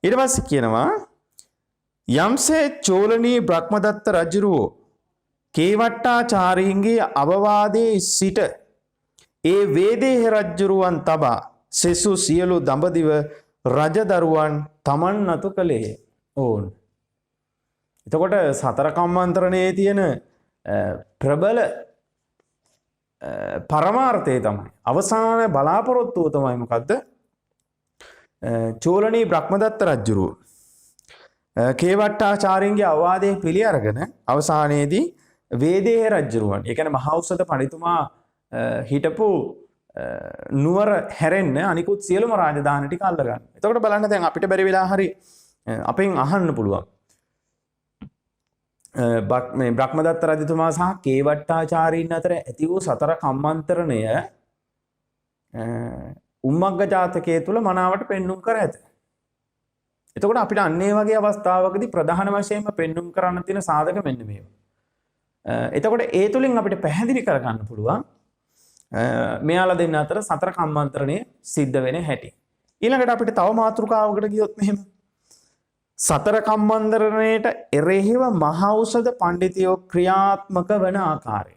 ඊට පස්සේ කියනවා යම්සේ චෝලනී බ්‍රහ්මදත්ත රජුරෝ කේවට්ටාචාරීන්ගේ අවවාදයේ සිට ඒ වේදේහ රජුරුවන් තබා සෙසු සියලු දඹදිව රජදරුවන් තමන් නතු කළේ. ඕන්. එතකොට සතර කම්මන්ත්‍රණයේ තියෙන ප්‍රබල පරමාර්ථය තමයි අවසාන බලාපොරොත්තුව තමයි මොකද්ද? චෝලනී බ්‍රහ්මදත්ත රජුරුව කේවට්ටාචාරින්ගේ අවවාදයෙන් පිළි අරගෙන අවසානයේදී වේදේහ රජුරුවන්, ඒ කියන්නේ මහෞෂධ පඬිතුමා හිටපු නුවර හැරෙන්න අනිකුත් සියලුම රාජධානි ටික අල්ල ගන්න. එතකොට බලන්න දැන් අපිට බැරි වෙලා හරි අපෙන් අහන්න පුළුවන්. මේ බ්‍රහ්මදත්ත රජතුමා සහ කේවට්ටාචාරීන් අතර ඇති වූ සතර කම්මන්තරණය උම්මග්ග ජාතකයේ තුල මනාවට පෙන්눔 කර ඇත. එතකොට අපිට අන්න ඒ වගේ අවස්ථාවකදී ප්‍රධාන වශයෙන්ම පෙන්눔 කරන්න තියෙන සාධක මෙන්න මේවා. එතකොට ඒ තුලින් අපිට පැහැදිලි කරගන්න පුළුවන් මෙයාලා දෙන්න අතර සතර කම්මන්ත්‍රණය සිද්ධ වෙන හැටි. ඊළඟට අපිට තව මාතෘකාවකට ගියොත් මෙහෙම සතර කම්මන්ත්‍රණයට එරෙහිව මහෞෂධ පඬිතියෝ ක්‍රියාත්මක වන ආකාරය.